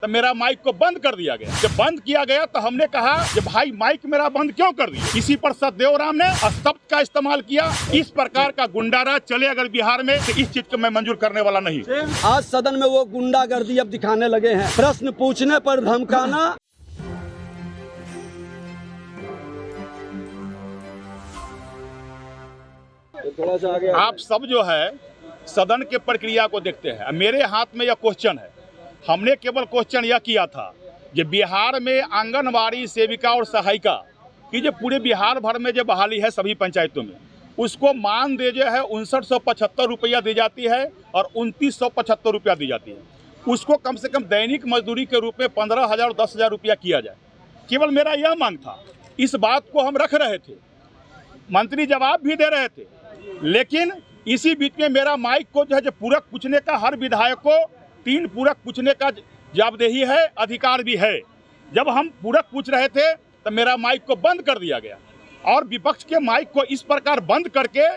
तो मेरा माइक को बंद कर दिया गया। जब बंद किया गया तो हमने कहा कि भाई माइक मेरा बंद क्यों कर दिया। इसी पर सतदेव राम ने शब्द का इस्तेमाल किया। इस प्रकार का गुंडाराज चले अगर बिहार में तो इस चीज को मैं मंजूर करने वाला नहीं। आज सदन में वो गुंडागर्दी अब दिखाने लगे हैं, प्रश्न पूछने पर धमकाना। आप सब जो है सदन के प्रक्रिया को देखते हैं। मेरे हाथ में यह क्वेश्चन है। हमने केवल क्वेश्चन यह किया था कि बिहार में आंगनबाड़ी सेविका और सहायिका की जो पूरे बिहार भर में जो बहाली है सभी पंचायतों में, उसको मानदेय जो है 5975 रुपया दी जाती है और 2975 रुपया दी जाती है। उसको कम से कम दैनिक मजदूरी के रूप में 15,000 10,000 रुपया किया जाए। केवल मेरा यह मांग था। इस बात को हम रख रहे थे, मंत्री जवाब भी दे रहे थे, लेकिन इसी बीच में मेरा माइक को जो है पूरक पूछने का, हर विधायक को 3 पूरक पूछने का जवाबदेही है, अधिकार भी है। जब हम पूरक पूछ रहे थे तो मेरा माइक को बंद कर दिया गया और विपक्ष के माइक को इस प्रकार बंद करके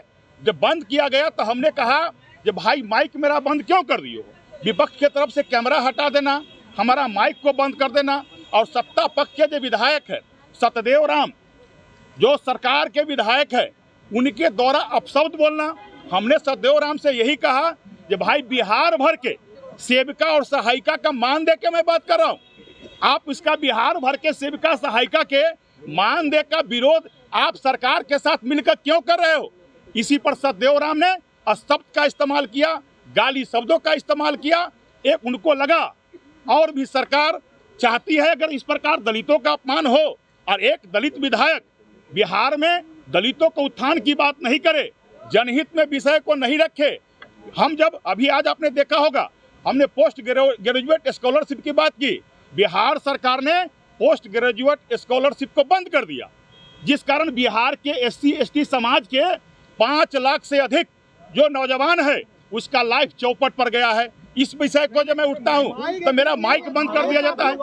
जब बंद किया गया तो हमने कहा कि भाई माइक मेरा बंद क्यों कर दियो। विपक्ष की तरफ से कैमरा हटा देना, हमारा माइक को बंद कर देना और सत्ता पक्ष के जो विधायक है सतदेव राम जो सरकार के विधायक है उनके द्वारा अपशब्द बोलना। हमने सतदेव राम से यही कहा कि भाई बिहार भर के सेविका और सहायिका का मानदेय के मैं बात कर रहा हूँ, आप इसका बिहार भर के सेविका सहायिका के मानदेय का विरोध आप सरकार के साथ मिलकर क्यों कर रहे हो। इसी पर सतदेव राम ने शब्द का इस्तेमाल किया, गाली शब्दों का इस्तेमाल किया। एक उनको लगा और भी सरकार चाहती है अगर इस प्रकार दलितों का अपमान हो और एक दलित विधायक बिहार में दलितों को उत्थान की बात नहीं करे, जनहित में विषय को नहीं रखे। हम जब अभी आज आपने देखा होगा हमने पोस्ट ग्रेजुएट स्कॉलरशिप की बात की, बिहार सरकार ने पोस्ट ग्रेजुएट स्कॉलरशिप को बंद कर दिया, जिस कारण बिहार के SC ST समाज के 5 लाख से अधिक जो नौजवान है उसका लाइफ चौपट पर गया है। इस विषय को जब मैं उठता हूं तो मेरा माइक बंद कर दिया जाता है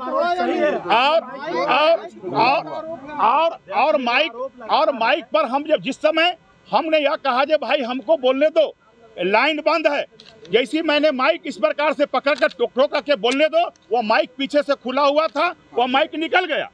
और माइक पर हम जब जिस समय हमने यह कहा कि भाई हमको बोलने दो, लाइन बंद है, जैसी मैंने माइक इस प्रकार से पकड़ कर टोक के बोलने दो, वो माइक पीछे से खुला हुआ था, वो माइक निकल गया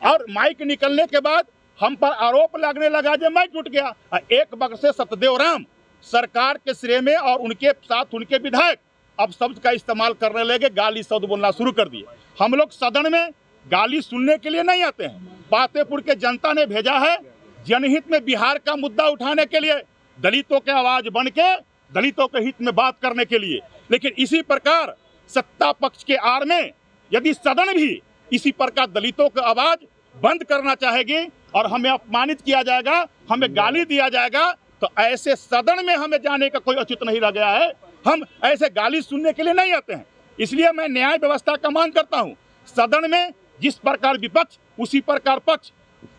और माइक निकलने के बाद हम पर आरोप लगने लगा जो माइक टूट गया। एक बग से सतदेव राम सरकार के श्रेय में और उनके साथ उनके विधायक अब शब्द का इस्तेमाल करने लगे, गाली शब्द बोलना शुरू कर दिए। हम लोग सदन में गाली सुनने के लिए नहीं आते हैं, पातेपुर के जनता ने भेजा है जनहित में बिहार का मुद्दा उठाने के लिए, दलितों के आवाज बन के दलितों के हित में बात करने के लिए। लेकिन इसी प्रकार सत्ता पक्ष के आड़ में यदि सदन भी इसी प्रकार दलितों की आवाज बंद करना चाहेगी और हमें अपमानित किया जाएगा, हमें गाली दिया जाएगा, तो ऐसे सदन में हमें जाने का कोई औचित्य नहीं रह गया है। हम ऐसे गाली सुनने के लिए नहीं आते हैं। इसलिए मैं न्याय व्यवस्था का मांग करता हूं, सदन में जिस प्रकार विपक्ष उसी प्रकार पक्ष,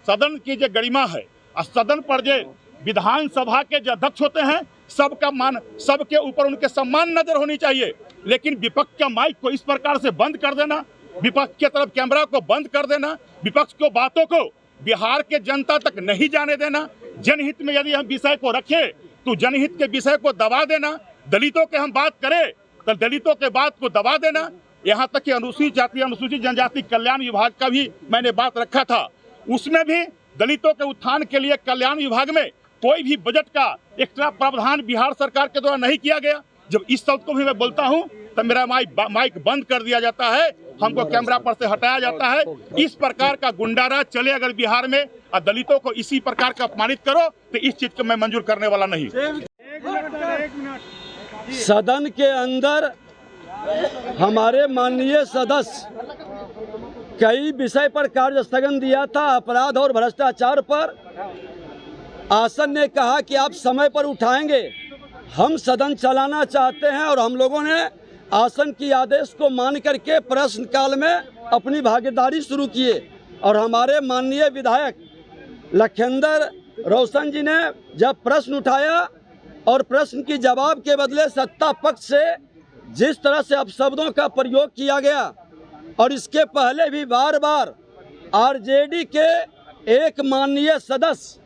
सदन की जो गरिमा है और सदन पर जो विधानसभा के जो अध्यक्ष होते हैं सबका मान, सबके ऊपर उनके सम्मान नजर होनी चाहिए। लेकिन विपक्ष का माइक को इस प्रकार से बंद कर देना, विपक्ष की तरफ कैमरा को बंद कर देना, विपक्ष को बातों को बिहार के जनता तक नहीं जाने देना, जनहित में यदि हम विषय को रखें तो जनहित के विषय को दबा देना, दलितों के हम बात करें तो दलितों के बात को दबा देना। यहाँ तक कि अनुसूचित जाति अनुसूचित जनजाति कल्याण विभाग का भी मैंने बात रखा था, उसमें भी दलितों के उत्थान के लिए कल्याण विभाग में कोई भी बजट का एक्स्ट्रा प्रावधान बिहार सरकार के द्वारा नहीं किया गया। जब इस शब्द को भी मैं बोलता हूं तो मेरा माइक बंद कर दिया जाता है, हमको कैमरा पर से हटाया जाता है। इस प्रकार का गुंडाराज चले अगर बिहार में और दलितों को इसी प्रकार का अपमानित करो तो इस चीज को मैं मंजूर करने वाला नहीं। सदन के अंदर हमारे माननीय सदस्य कई विषय पर कार्य स्थगन दिया था, अपराध और भ्रष्टाचार पर। आसन ने कहा कि आप समय पर उठाएंगे, हम सदन चलाना चाहते हैं और हम लोगों ने आसन की आदेश को मान करके प्रश्नकाल में अपनी भागीदारी शुरू किए और हमारे माननीय विधायक लखेंदर रोशन जी ने जब प्रश्न उठाया और प्रश्न की जवाब के बदले सत्ता पक्ष से जिस तरह से अपशब्दों का प्रयोग किया गया और इसके पहले भी बार बार RJD के एक माननीय सदस्य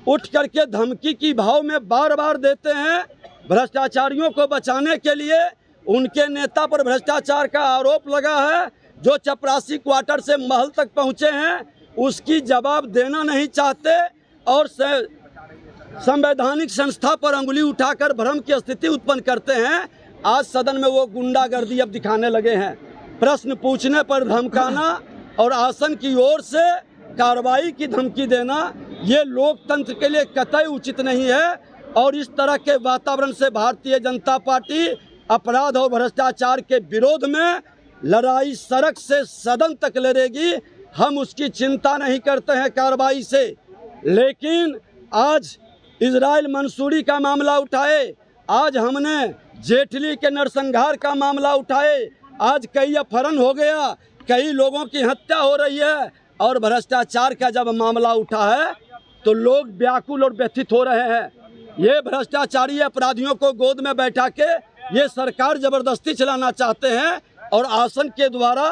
उठ करके धमकी की भाव में बार बार देते हैं। भ्रष्टाचारियों को बचाने के लिए उनके नेता पर भ्रष्टाचार का आरोप लगा है, जो चपरासी क्वार्टर से महल तक पहुंचे हैं उसकी जवाब देना नहीं चाहते और संवैधानिक संस्था पर अंगुली उठाकर भ्रम की स्थिति उत्पन्न करते हैं। आज सदन में वो गुंडागर्दी अब दिखाने लगे हैं। प्रश्न पूछने पर धमकाना और आसन की ओर से कार्रवाई की धमकी देना ये लोकतंत्र के लिए कतई उचित नहीं है और इस तरह के वातावरण से भारतीय जनता पार्टी अपराध और भ्रष्टाचार के विरोध में लड़ाई सड़क से सदन तक लड़ेगी। हम उसकी चिंता नहीं करते हैं कार्रवाई से, लेकिन आज इजराइल मंसूरी का मामला उठाए, आज हमने जेटली के नरसंहार का मामला उठाए, आज कई अपहरण हो गया, कई लोगों की हत्या हो रही है और भ्रष्टाचार का जब मामला उठा है तो लोग व्याकुल और व्यथित हो रहे हैं। ये भ्रष्टाचारी अपराधियों को गोद में बैठा के ये सरकार जबरदस्ती चलाना चाहते हैं और आसन के द्वारा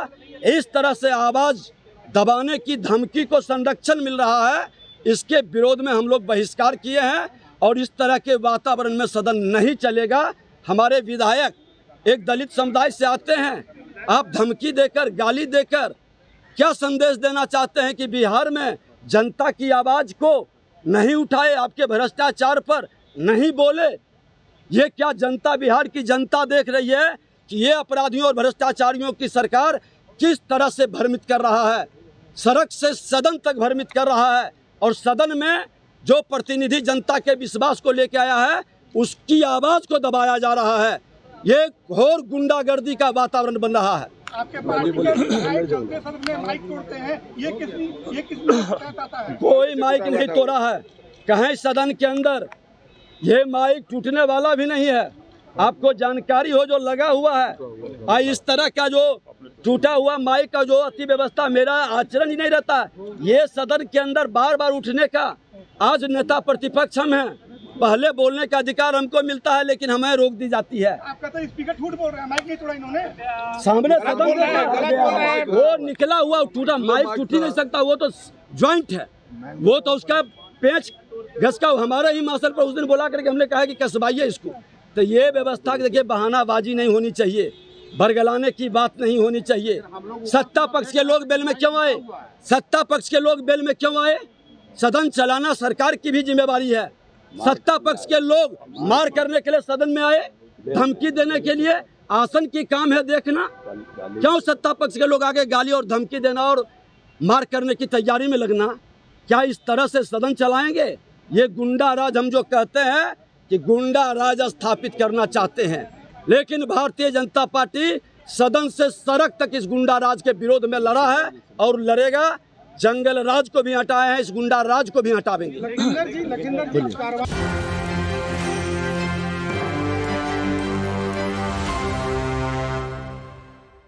इस तरह से आवाज़ दबाने की धमकी को संरक्षण मिल रहा है। इसके विरोध में हम लोग बहिष्कार किए हैं और इस तरह के वातावरण में सदन नहीं चलेगा। हमारे विधायक एक दलित समुदाय से आते हैं, आप धमकी देकर गाली देकर क्या संदेश देना चाहते हैं कि बिहार में जनता की आवाज़ को नहीं उठाए, आपके भ्रष्टाचार पर नहीं बोले? ये क्या जनता, बिहार की जनता देख रही है कि ये अपराधियों और भ्रष्टाचारियों की सरकार किस तरह से भ्रमित कर रहा है, सड़क से सदन तक भ्रमित कर रहा है और सदन में जो प्रतिनिधि जनता के विश्वास को लेकर आया है उसकी आवाज़ को दबाया जा रहा है। ये घोर गुंडागर्दी का वातावरण बन रहा है। आपके पार्टी के विधायक जो अपने सदन में माइक तोड़ते हैं, ये किस चाहता है? कोई माइक नहीं तोड़ा है, कहीं सदन के अंदर ये माइक टूटने वाला भी नहीं है। आपको जानकारी हो जो लगा हुआ है, इस तरह का जो टूटा हुआ माइक का जो अति व्यवस्था मेरा आचरण ही नहीं रहता। ये सदन के अंदर बार बार उठने का, आज नेता प्रतिपक्ष हम हैं, पहले बोलने का अधिकार हमको मिलता है लेकिन हमें रोक दी जाती है। आपका तो स्पीकर झूठ बोल रहा है, माइक नहीं तोड़ा इन्होंने। सामने सदन वो निकला हुआ टूटा माइक टूट ही नहीं सकता, वो तो ज्वाइंट है, वो तो उसका पेच घस का हमारे ही मास्टर पर उस दिन बोला करके हमने कहा कि कसवाइए इसको। तो ये व्यवस्था देखिए, बहानाबाजी नहीं होनी चाहिए, बरगलाने की बात नहीं होनी चाहिए। सत्ता पक्ष के लोग बेल में क्यों आए? सत्ता पक्ष के लोग बेल में क्यों आए? सदन चलाना सरकार की भी जिम्मेवारी है। सत्ता पक्ष के लोग मार करने के लिए सदन में आए, धमकी देने के लिए? आसन की काम है देखना, क्यों सत्ता पक्ष के लोग आगे गाली और धमकी देना और मार करने की तैयारी में लगना? क्या इस तरह से सदन चलाएंगे? ये गुंडा राज, हम जो कहते हैं कि गुंडा राज स्थापित करना चाहते हैं, लेकिन भारतीय जनता पार्टी सदन से सड़क तक इस गुंडा राज के विरोध में लड़ा है और लड़ेगा। जंगल राज को भी हटाए हैं, इस गुंडा राज को भी हटावेंगे। लखिंदर जी कार्रवाई